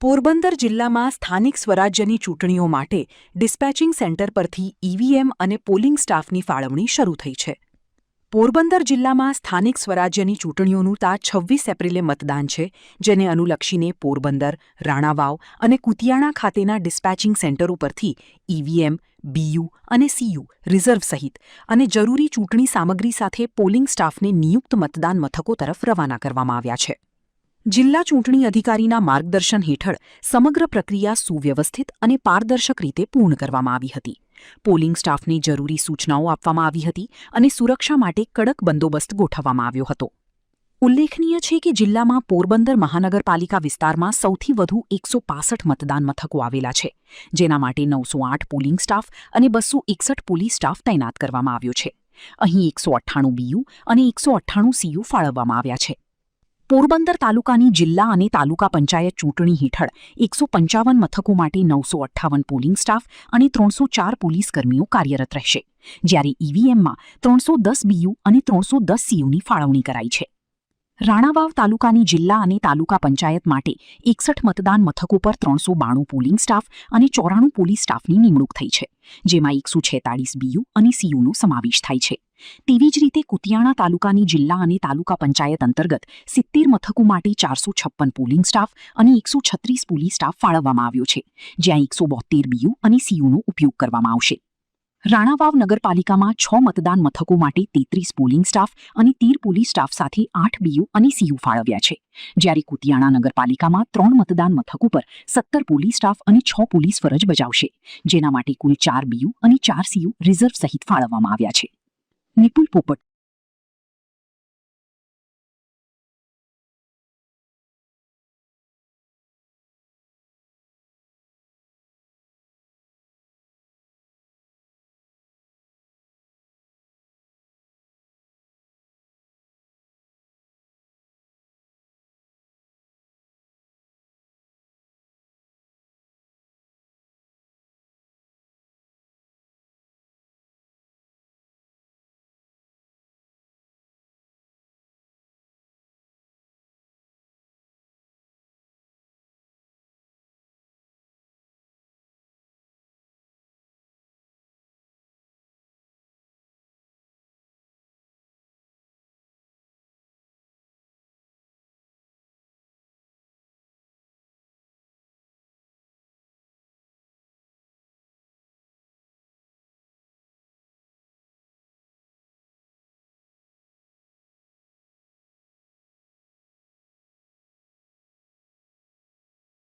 પોરબંદર જિલ્લામાં સ્થાનિક સ્વરાજ્યની ચૂંટણીઓ માટે ડિસ્પેચિંગ સેન્ટર પરથી ઈવીએમ અને પોલિંગ સ્ટાફની ફાળવણી શરૂ થઈ છે. પોરબંદર જિલ્લામાં સ્થાનિક સ્વરાજ્યની ચૂંટણીઓનું તા 26 એપ્રિલે મતદાન છે, જેને અનુલક્ષીને પોરબંદર, રાણાવાવ અને કુતિયાણા ખાતેના ડિસ્પેચિંગ સેન્ટરો પરથી ઈવીએમ, બીયુ અને સીયુ રિઝર્વ સહિત અને જરૂરી ચૂંટણી સામગ્રી સાથે પોલિંગ સ્ટાફને નિયુક્ત મતદાન મથકો તરફ રવાના કરવામાં આવ્યા છે. જિલ્લા ચૂંટણી અધિકારીના માર્ગદર્શન હેઠળ સમગ્ર પ્રક્રિયા સુવ્યવસ્થિત અને પારદર્શક રીતે પૂર્ણ કરવામાં આવી હતી. પોલિંગ સ્ટાફને જરૂરી સૂચનાઓ આપવામાં આવી હતી અને સુરક્ષા માટે કડક બંદોબસ્ત ગોઠવવામાં આવ્યો હતો. ઉલ્લેખનીય છે કે જિલ્લામાં પોરબંદર મહાનગરપાલિકા વિસ્તારમાં સૌથી વધુ 165 મતદાન મથકો આવેલા છે, જેના માટે 908 પોલિંગ સ્ટાફ અને 261 પોલીસ સ્ટાફ તૈનાત કરવામાં આવ્યો છે. અહીં 198 બીયુ અને 198 સીયુ ફાળવવામાં આવ્યા છે. પોરબંદર તાલુકાની જિલ્લા અને તાલુકા પંચાયત ચૂંટણી હેઠળ 155 મથકો માટે 958 પોલિંગ સ્ટાફ અને 304 પોલીસ કર્મીઓ કાર્યરત રહેશે, જ્યારે ઈવીએમમાં 310 બીયુ અને 310 સીયુની ફાળવણી કરાઈ છે. રાણાવાવ તાલુકાની જિલ્લા અને તાલુકા પંચાયત માટે 61 મતદાન મથકો પર 392 પોલિંગ સ્ટાફ અને 94 પોલીસ સ્ટાફની નિમણૂક થઈ છે, જેમાં 146 બીયુ અને સીયુનો સમાવેશ થાય છે. તેવી જ રીતે કુતિયાણા તાલુકાની જિલ્લા અને તાલુકા પંચાયત અંતર્ગત 70 મથકો માટે 456 પોલિંગ સ્ટાફ અને 136 પોલીસ સ્ટાફ ફાળવવામાં આવ્યો છે, જ્યાં 172 બીયુ અને સીયુનો ઉપયોગ કરવામાં આવશે. રાણાવાવ નગરપાલિકામાં 6 મતદાન મથકો માટે 33 પોલિંગ સ્ટાફ અને 13 પોલીસ સ્ટાફ સાથે 8 બીયુ અને સીયુ ફાળવ્યા છે, જ્યારે કુતિયાણા નગરપાલિકામાં 3 મતદાન મથકો પર 17 પોલીસ સ્ટાફ અને 6 પોલીસ ફરજ બજાવશે, જેના માટે કુલ 4 બીયુ અને 4 સીયુ રિઝર્વ સહિત ફાળવવામાં આવ્યા છે. નિપુલ પોપટ,